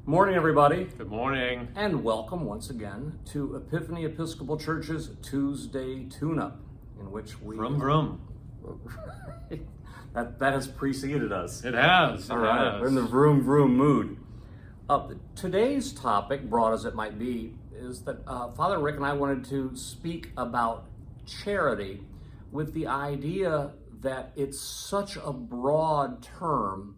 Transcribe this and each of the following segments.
Morning, everybody, Good morning. and welcome once again to Epiphany Episcopal Church's Tuesday Tuneup, in which we Vroom vroom. that has preceded us. It has. All right, we're in the vroom vroom mood. Today's topic, broad as it might be, is that Father Rick and I wanted to speak about charity with the idea that it's such a broad term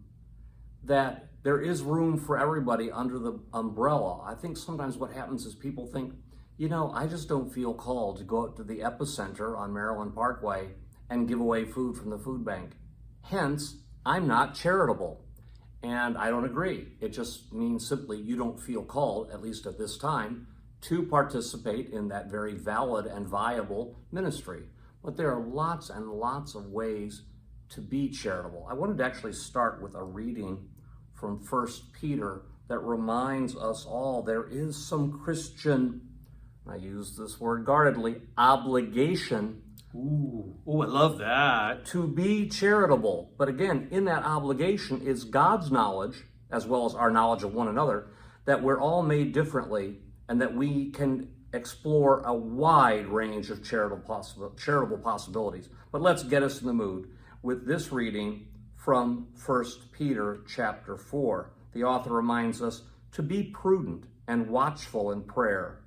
that there is room for everybody under the umbrella. I think sometimes what happens is people think, I just don't feel called to go out to the Epicenter on Maryland Parkway and give away food from the food bank. Hence, I'm not charitable. And I don't agree. It just means simply you don't feel called, at least at this time, to participate in that very valid and viable ministry. But there are lots and lots of ways to be charitable. I wanted to actually start with a reading from 1 Peter that reminds us all there is some Christian, I use this word guardedly, obligation Ooh, I love that. to be charitable. But again, in that obligation is God's knowledge, as well as our knowledge of one another, that we're all made differently and that we can explore a wide range of charitable possibilities. But let's get us in the mood with this reading from 1 Peter chapter 4. The author reminds us to be prudent and watchful in prayer,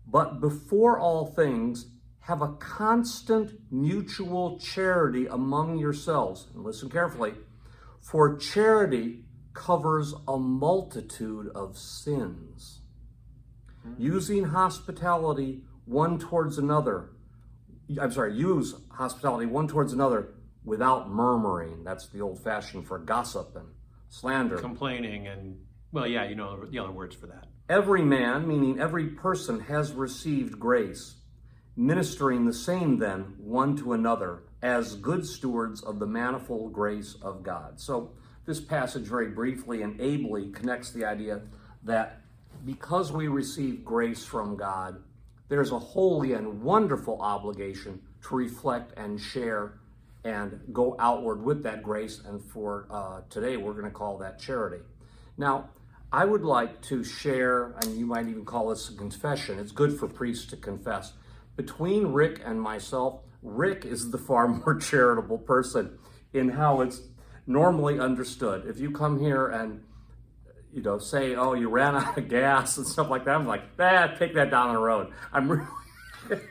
but before all things, have a constant mutual charity among yourselves. And listen carefully, for charity covers a multitude of sins. Using hospitality one towards another, use hospitality one towards another without murmuring. That's the old fashioned for gossip and slander. Complaining and, you know the other words for that. Every man, meaning every person, has received grace, ministering the same then one to another as good stewards of the manifold grace of God. So this passage very briefly and ably connects the idea that because we receive grace from God, there's a holy and wonderful obligation to reflect and share and go outward with that grace. And for today, we're going to call that charity. Now, I would like to share, and you might even call this a confession. It's good for priests to confess. Between Rick and myself, Rick is the far more charitable person in how it's normally understood. If you come here and say, oh, you ran out of gas and stuff like that, I'm like, take that down the road. I'm really...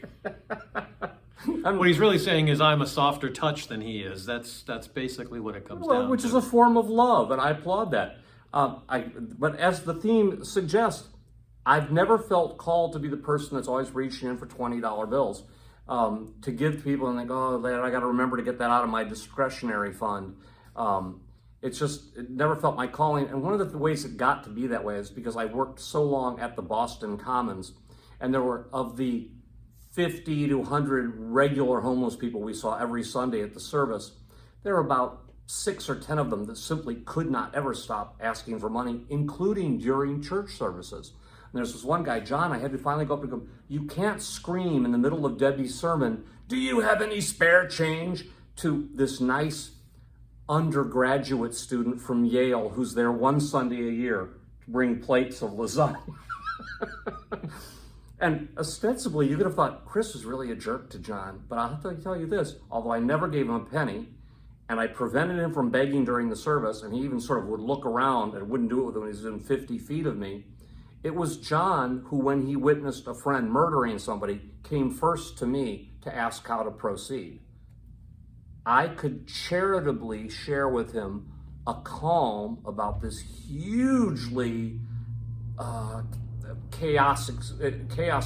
What he's really saying is I'm a softer touch than he is. That's basically what it comes down to. Which is a form of love, and I applaud that. But as the theme suggests, I've never felt called to be the person that's always reaching in for $20 bills to give to people and think, oh, I got to remember to get that out of my discretionary fund. It never felt my calling. And one of the ways it got to be that way is because I worked so long at the Boston Commons, and there were, of the 50 to 100 regular homeless people we saw every Sunday at the service, there were about 6 or 10 of them that simply could not ever stop asking for money, including during church services. And there's this one guy, John, I had to finally go up to him, you can't scream in the middle of Debbie's sermon, do you have any spare change? To this nice undergraduate student from Yale who's there one Sunday a year to bring plates of lasagna. And ostensibly, you could have thought Chris was really a jerk to John, but I'll have to tell you this, although I never gave him a penny, and I prevented him from begging during the service, and he even sort of would look around and wouldn't do it when he was within 50 feet of me, it was John who, when he witnessed a friend murdering somebody, came first to me to ask how to proceed. I could charitably share with him a calm about this hugely chaos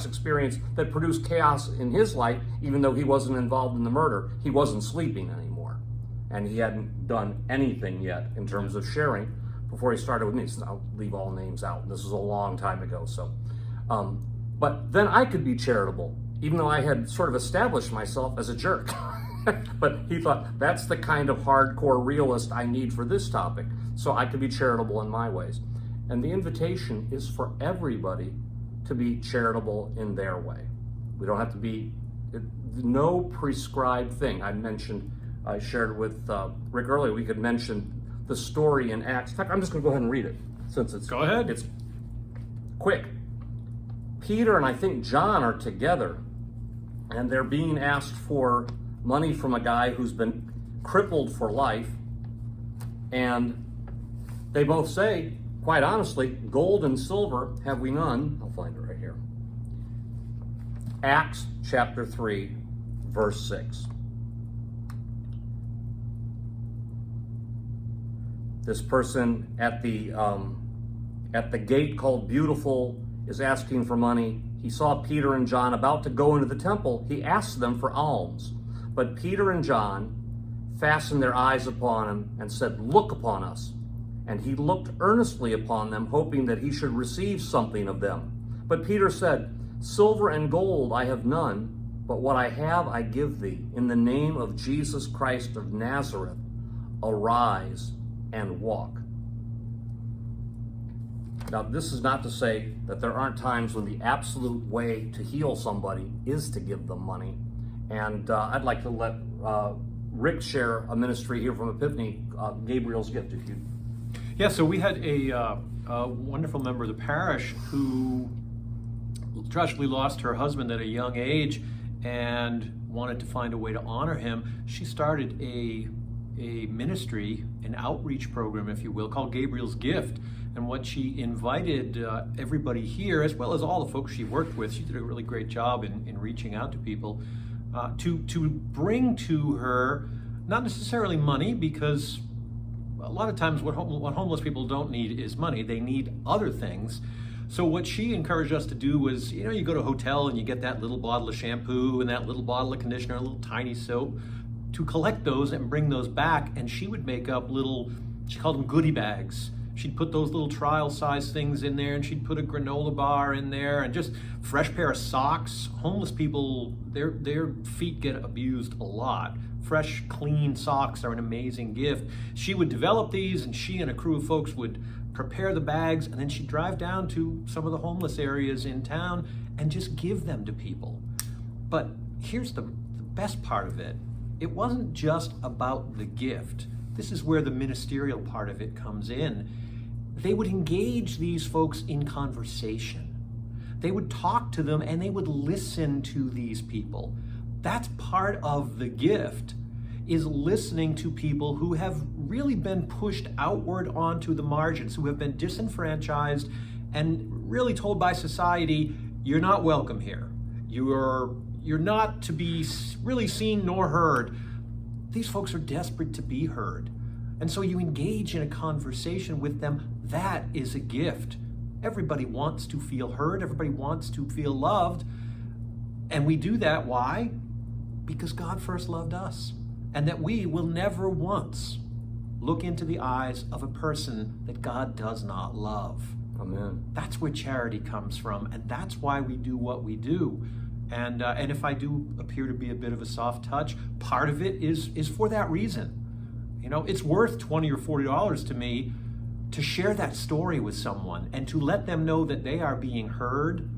experience that produced chaos in his life, even though he wasn't involved in the murder. He wasn't sleeping anymore, and he hadn't done anything yet in terms of sharing before he started with me. So I'll leave all names out. This was a long time ago. But then I could be charitable, even though I had sort of established myself as a jerk. But he thought, that's the kind of hardcore realist I need for this topic, so I could be charitable in my ways. And the invitation is for everybody to be charitable in their way. We don't have to be, no prescribed thing. I shared with Rick earlier, we could mention the story in Acts. In fact, I'm just going to go ahead and read it since it's Go ahead. It's quick. Peter and I think John are together, and they're being asked for money from a guy who's been crippled for life, and they both say, quite honestly, gold and silver have we none. I'll find it right here. Acts chapter 3, verse 6. This person at the gate called Beautiful is asking for money. He saw Peter and John about to go into the temple. He asked them for alms. But Peter and John fastened their eyes upon him and said, "Look upon us." And he looked earnestly upon them, hoping that he should receive something of them. But Peter said, "Silver and gold I have none, but what I have I give thee. In the name of Jesus Christ of Nazareth, arise and walk." Now, this is not to say that there aren't times when the absolute way to heal somebody is to give them money. And I'd like to let Rick share a ministry here from Epiphany, Gabriel's Gift, if you. Yeah, so we had a wonderful member of the parish who tragically lost her husband at a young age and wanted to find a way to honor him. She started a ministry, an outreach program, if you will, called Gabriel's Gift. And what she invited everybody here, as well as all the folks she worked with, she did a really great job in reaching out to people, to bring to her, not necessarily money, because a lot of times what homeless people don't need is money. They need other things. So what she encouraged us to do was, you go to a hotel and you get that little bottle of shampoo and that little bottle of conditioner, a little tiny soap, to collect those and bring those back. And she would make up she called them goodie bags. She'd put those little trial size things in there, and she'd put a granola bar in there, and just fresh pair of socks. Homeless people, their feet get abused a lot. Fresh, clean socks are an amazing gift. She would develop these, and she and a crew of folks would prepare the bags, and then she'd drive down to some of the homeless areas in town and just give them to people. But here's the best part of it. It wasn't just about the gift. This is where the ministerial part of it comes in. They would engage these folks in conversation. They would talk to them and they would listen to these people. That's part of the gift, is listening to people who have really been pushed outward onto the margins, who have been disenfranchised and really told by society, you're not welcome here. You're not to be really seen nor heard. These folks are desperate to be heard. And so you engage in a conversation with them. That is a gift. Everybody wants to feel heard. Everybody wants to feel loved. And we do that, why? Because God first loved us. And that we will never once look into the eyes of a person that God does not love. Amen. That's where charity comes from. And that's why we do what we do. And if I do appear to be a bit of a soft touch, part of it is for that reason. It's worth $20 or $40 to me to share that story with someone and to let them know that they are being heard,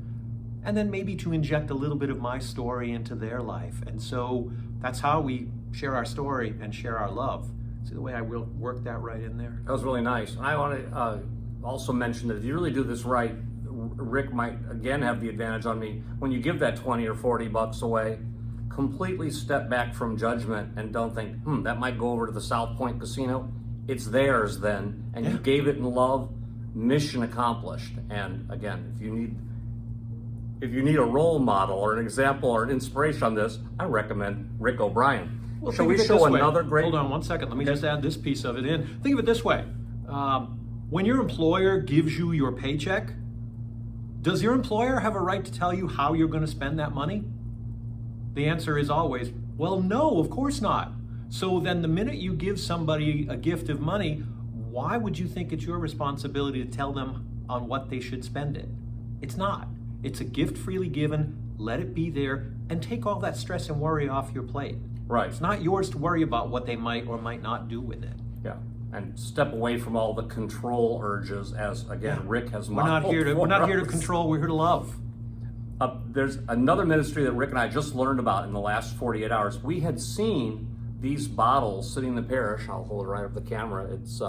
and then maybe to inject a little bit of my story into their life. And so that's how we share our story and share our love. See the way I will work that right in there? That was really nice. And I want to also mention that if you really do this right, Rick might again have the advantage on me. When you give that 20 or 40 bucks away, completely step back from judgment and don't think, that might go over to the South Point Casino. It's theirs then, and you gave it in love. Mission accomplished. And again, if you need a role model or an example or an inspiration on this, I recommend Rick O'Brien. Well, shall we show another great? Hold on one second. Let me just add this piece of it in. Think of it this way: when your employer gives you your paycheck, does your employer have a right to tell you how you're going to spend that money? The answer is always, well, no, of course not. So then the minute you give somebody a gift of money, why would you think it's your responsibility to tell them on what they should spend it? It's not. It's a gift freely given. Let it be there and take all that stress and worry off your plate. Right. It's not yours to worry about what they might or might not do with it. Yeah. And step away from all the control urges, as again Rick has We're not here to control, we're here to love. There's another ministry that Rick and I just learned about in the last 48 hours. We had seen these bottles sitting in the parish. I'll hold it right up the camera. It's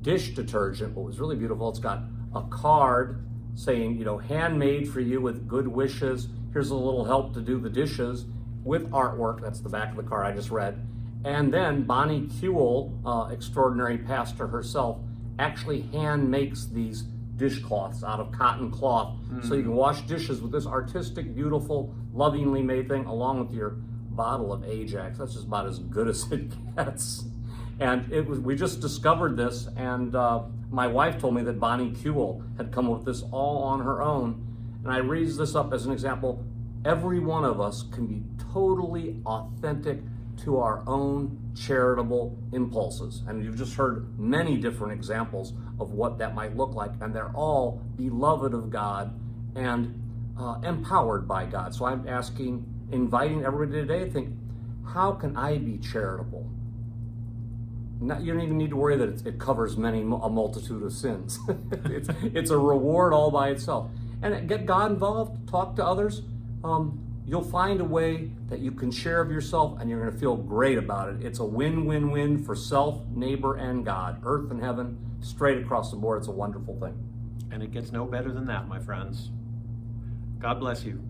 dish detergent. What was really beautiful, it's got a card saying, you know, handmade for you with good wishes. Here's a little help to do the dishes with artwork. That's the back of the card I just read. And then Bonnie Kuehl, extraordinary pastor herself, actually hand makes these dishcloths out of cotton cloth. So you can wash dishes with this artistic, beautiful, lovingly made thing along with your bottle of Ajax. That's just about as good as it gets. And we just discovered this, and my wife told me that Bonnie Kuehl had come up with this all on her own. And I raise this up as an example. Every one of us can be totally authentic to our own charitable impulses. And you've just heard many different examples of what that might look like. And they're all beloved of God and empowered by God. So I'm inviting everybody today to think, how can I be charitable? You don't even need to worry that it covers a multitude of sins. it's a reward all by itself. And get God involved, talk to others. You'll find a way that you can share of yourself, and you're going to feel great about it. It's a win-win-win for self, neighbor, and God. Earth and heaven, straight across the board. It's a wonderful thing. And it gets no better than that, my friends. God bless you.